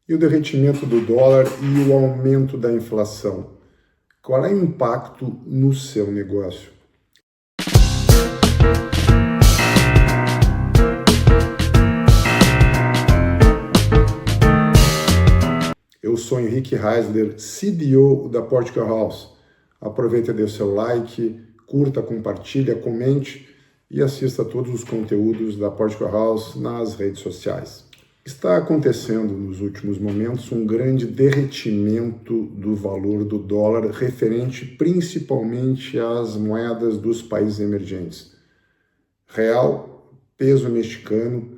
E o derretimento do dólar e o aumento da inflação? Qual é o impacto no seu negócio? Eu sou Henrique Heisler, CDO da Portugal House. Aproveita e dê o seu like, curta, compartilha, comente e assista a todos os conteúdos da Portugal House nas redes sociais. Está acontecendo nos últimos momentos um grande derretimento do valor do dólar, referente principalmente às moedas dos países emergentes. Real, peso mexicano,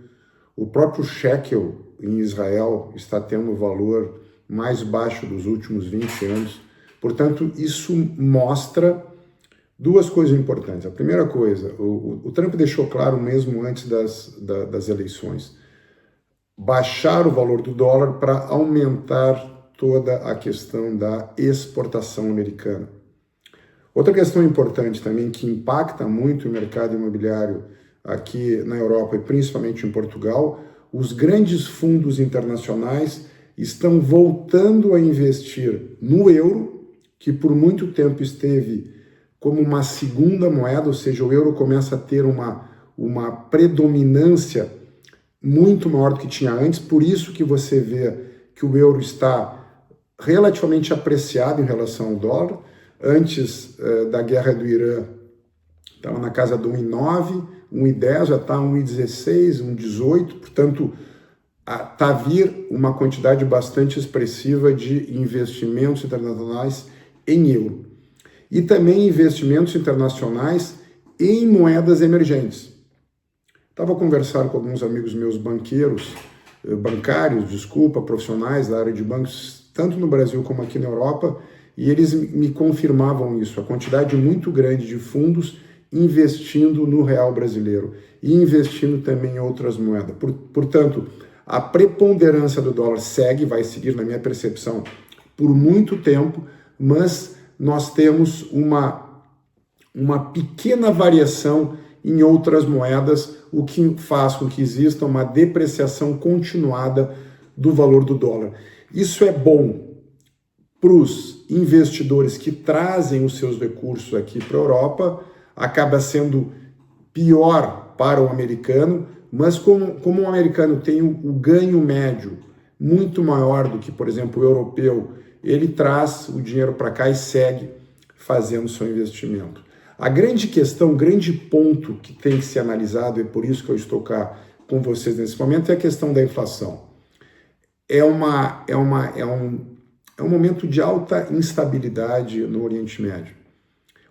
o próprio shekel em Israel está tendo o valor mais baixo dos últimos 20 anos. Portanto, isso mostra duas coisas importantes. A primeira coisa, o Trump deixou claro mesmo antes das eleições, baixar o valor do dólar para aumentar toda a questão da exportação americana. Outra questão importante também que impacta muito o mercado imobiliário aqui na Europa e principalmente em Portugal, os grandes fundos internacionais estão voltando a investir no euro, que por muito tempo esteve como uma segunda moeda, ou seja, o euro começa a ter uma predominância muito maior do que tinha antes, por isso que você vê que o euro está relativamente apreciado em relação ao dólar. Antes da guerra do Irã, estava na casa do 1,9, 1,10, já está 1,16, 1,18, portanto, está a vir uma quantidade bastante expressiva de investimentos internacionais em euro. E também investimentos internacionais em moedas emergentes. Estava conversando com alguns amigos meus profissionais da área de bancos, tanto no Brasil como aqui na Europa, e eles me confirmavam isso, a quantidade muito grande de fundos investindo no real brasileiro e investindo também em outras moedas. Portanto, a preponderância do dólar vai seguir, na minha percepção, por muito tempo, mas nós temos uma pequena variação em outras moedas, o que faz com que exista uma depreciação continuada do valor do dólar. Isso é bom para os investidores que trazem os seus recursos aqui para a Europa, acaba sendo pior para o americano, mas como o americano tem o ganho médio muito maior do que, por exemplo, o europeu, ele traz o dinheiro para cá e segue fazendo seu investimento. A grande questão, o grande ponto que tem que ser analisado, e por isso que eu estou cá com vocês nesse momento, é a questão da inflação. É um momento de alta instabilidade no Oriente Médio.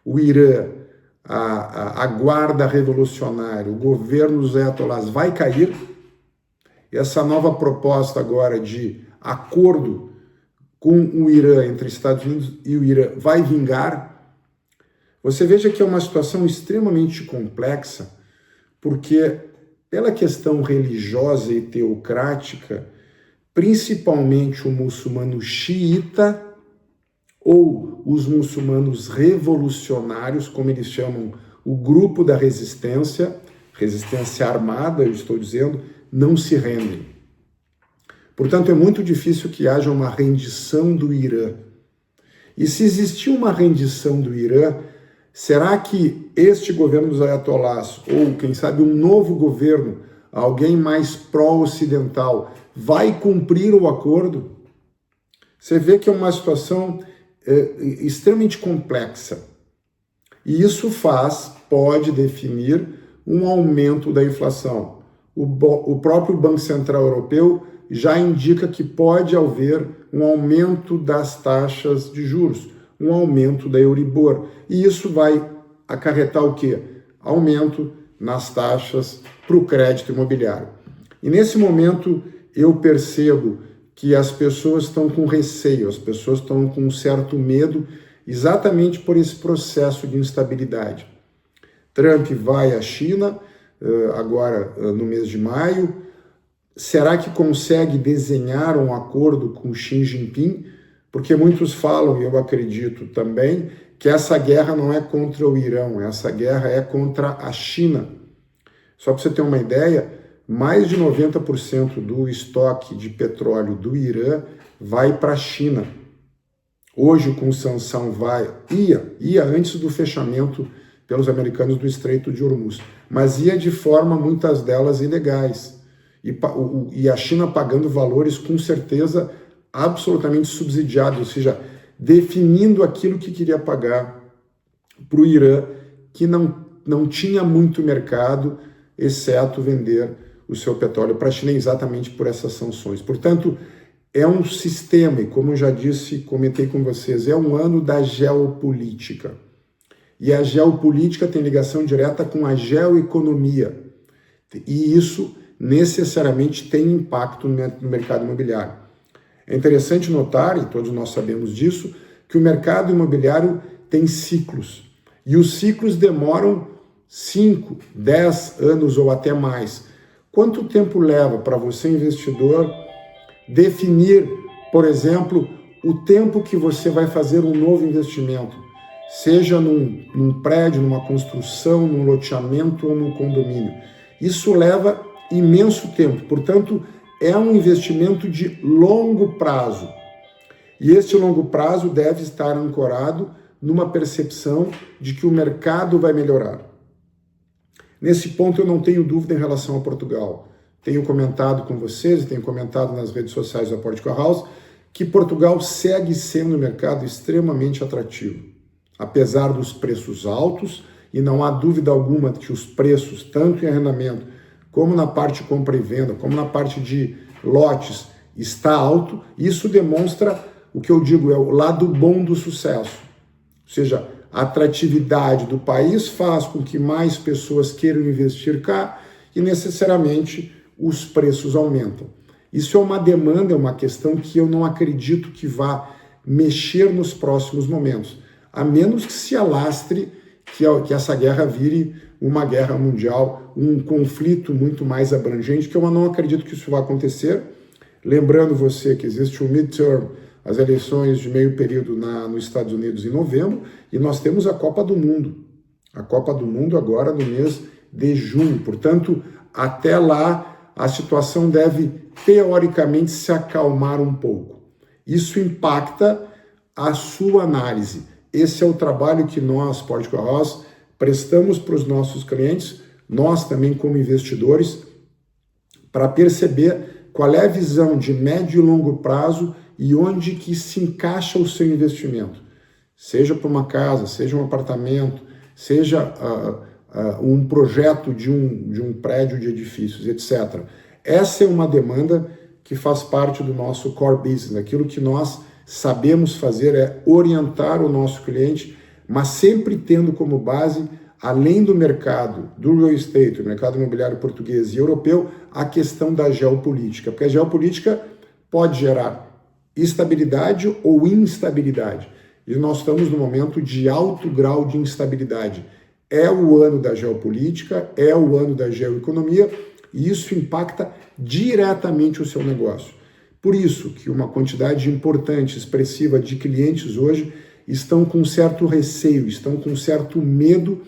O Irã, a guarda revolucionária, o governo dos ayatollahs vai cair. Essa nova proposta agora de acordo com o Irã, entre Estados Unidos e o Irã, vai vingar. Você veja que é uma situação extremamente complexa, porque pela questão religiosa e teocrática, principalmente o muçulmano xiita ou os muçulmanos revolucionários, como eles chamam o grupo da resistência armada, eu estou dizendo, não se rendem. Portanto, é muito difícil que haja uma rendição do Irã. E se existir uma rendição do Irã, será que este governo dos ayatollahs, ou quem sabe um novo governo, alguém mais pró-ocidental, vai cumprir o acordo? Você vê que é uma situação extremamente complexa. E isso pode definir um aumento da inflação. O próprio Banco Central Europeu já indica que pode haver um aumento das taxas de juros, um aumento da Euribor. E isso vai acarretar o quê? Aumento nas taxas para o crédito imobiliário. E nesse momento eu percebo que as pessoas estão com receio, as pessoas estão com um certo medo, exatamente por esse processo de instabilidade. Trump vai à China agora no mês de maio. Será que consegue desenhar um acordo com Xi Jinping? Porque muitos falam, e eu acredito também, que essa guerra não é contra o Irã, essa guerra é contra a China. Só para você ter uma ideia, mais de 90% do estoque de petróleo do Irã vai para a China. Hoje, com sanção, ia antes do fechamento pelos americanos do Estreito de Hormuz, mas ia de forma, muitas delas, ilegais. E a China pagando valores, com certeza, absolutamente subsidiados, ou seja, definindo aquilo que queria pagar para o Irã, que não tinha muito mercado, exceto vender o seu petróleo para a China exatamente por essas sanções. Portanto, é um sistema, e como eu já disse, comentei com vocês, é um ano da geopolítica. E a geopolítica tem ligação direta com a geoeconomia. E isso necessariamente tem impacto no mercado imobiliário. É interessante notar, e todos nós sabemos disso, que o mercado imobiliário tem ciclos. E os ciclos demoram 5, 10 anos ou até mais. Quanto tempo leva para você, investidor, definir, por exemplo, o tempo que você vai fazer um novo investimento, seja num prédio, numa construção, num loteamento ou num condomínio? Isso leva imenso tempo, portanto, é um investimento de longo prazo. E esse longo prazo deve estar ancorado numa percepção de que o mercado vai melhorar. Nesse ponto eu não tenho dúvida em relação a Portugal. Tenho comentado com vocês e tenho comentado nas redes sociais da Portico House que Portugal segue sendo um mercado extremamente atrativo. Apesar dos preços altos, e não há dúvida alguma de que os preços, tanto em arrendamento, como na parte de compra e venda, como na parte de lotes, está alto, isso demonstra o que eu digo, é o lado bom do sucesso. Ou seja, a atratividade do país faz com que mais pessoas queiram investir cá e necessariamente os preços aumentam. Isso é uma demanda, é uma questão que eu não acredito que vá mexer nos próximos momentos, a menos que se alastre, que essa guerra vire uma guerra mundial, um conflito muito mais abrangente, que eu não acredito que isso vai acontecer. Lembrando você que existe um midterm, as eleições de meio período nos Estados Unidos em novembro, e nós temos a Copa do Mundo. A Copa do Mundo agora no mês de junho. Portanto, até lá a situação deve, teoricamente, se acalmar um pouco. Isso impacta a sua análise. Esse é o trabalho que nós, Portico House, prestamos para os nossos clientes, nós também como investidores, para perceber qual é a visão de médio e longo prazo e onde que se encaixa o seu investimento. Seja para uma casa, seja um apartamento, seja um projeto de um prédio de edifícios, etc. Essa é uma demanda que faz parte do nosso core business. Aquilo que nós sabemos fazer é orientar o nosso cliente, mas sempre tendo como base, além do mercado do real estate, o mercado imobiliário português e europeu, a questão da geopolítica. Porque a geopolítica pode gerar estabilidade ou instabilidade. E nós estamos num momento de alto grau de instabilidade. É o ano da geopolítica, é o ano da geoeconomia, e isso impacta diretamente o seu negócio. Por isso que uma quantidade importante, expressiva de clientes hoje estão com certo receio, estão com certo medo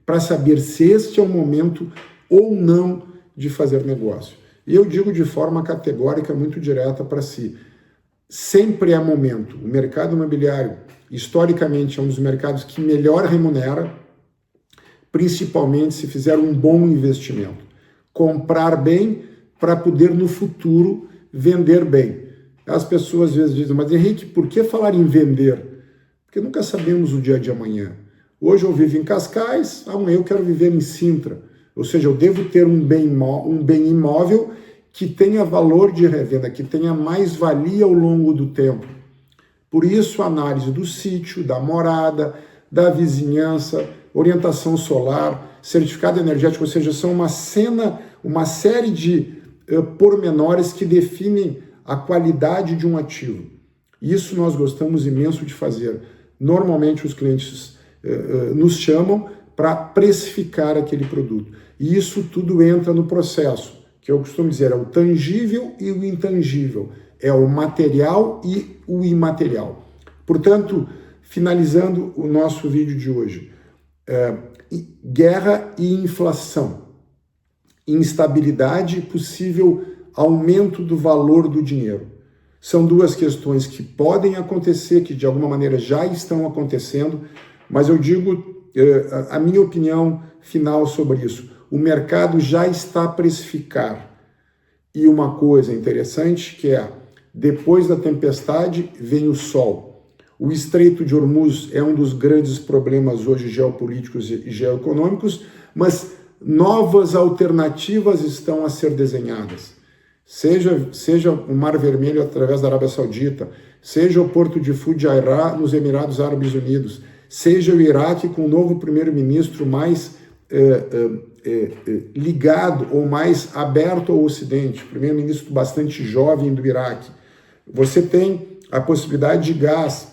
para saber se este é o momento ou não de fazer negócio. E eu digo de forma categórica, muito direta para si, sempre é momento. O mercado imobiliário, historicamente, é um dos mercados que melhor remunera, principalmente se fizer um bom investimento. Comprar bem para poder, no futuro, vender bem. As pessoas às vezes dizem, mas Henrique, por que falar em vender? Porque nunca sabemos o dia de amanhã. Hoje eu vivo em Cascais, amanhã eu quero viver em Sintra. Ou seja, eu devo ter um bem imóvel que tenha valor de revenda, que tenha mais valia ao longo do tempo. Por isso, a análise do sítio, da morada, da vizinhança, orientação solar, certificado energético, ou seja, são uma série de pormenores que definem a qualidade de um ativo. Isso nós gostamos imenso de fazer. Normalmente os clientes nos chamam para precificar aquele produto. E isso tudo entra no processo, que eu costumo dizer, é o tangível e o intangível, é o material e o imaterial. Portanto, finalizando o nosso vídeo de hoje, guerra e inflação. instabilidade e possível aumento do valor do dinheiro. São duas questões que podem acontecer, que de alguma maneira já estão acontecendo, mas eu digo a minha opinião final sobre isso. O mercado já está a precificar. E uma coisa interessante que é, depois da tempestade vem o sol. O Estreito de Hormuz é um dos grandes problemas hoje geopolíticos e geoeconômicos, mas novas alternativas estão a ser desenhadas. Seja o Mar Vermelho através da Arábia Saudita, seja o porto de Fujairah nos Emirados Árabes Unidos, seja o Iraque com um novo primeiro-ministro mais ligado ou mais aberto ao Ocidente, primeiro-ministro bastante jovem do Iraque. Você tem a possibilidade de gás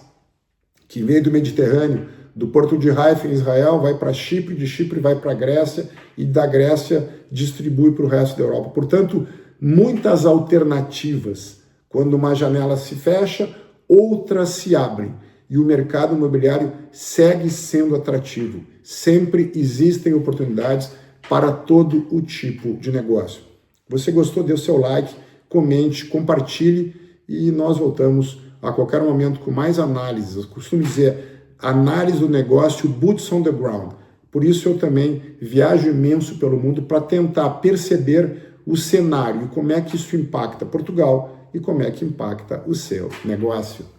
que veio do Mediterrâneo, do porto de Haifa em Israel, vai para Chipre, de Chipre vai para a Grécia e da Grécia distribui para o resto da Europa. Portanto, muitas alternativas. Quando uma janela se fecha, outras se abrem. E o mercado imobiliário segue sendo atrativo. Sempre existem oportunidades para todo o tipo de negócio. Você gostou? Dê o seu like, comente, compartilhe e nós voltamos a qualquer momento com mais análises. Eu costumo dizer, análise do negócio, boots on the ground. Por isso eu também viajo imenso pelo mundo para tentar perceber o cenário e como é que isso impacta Portugal e como é que impacta o seu negócio.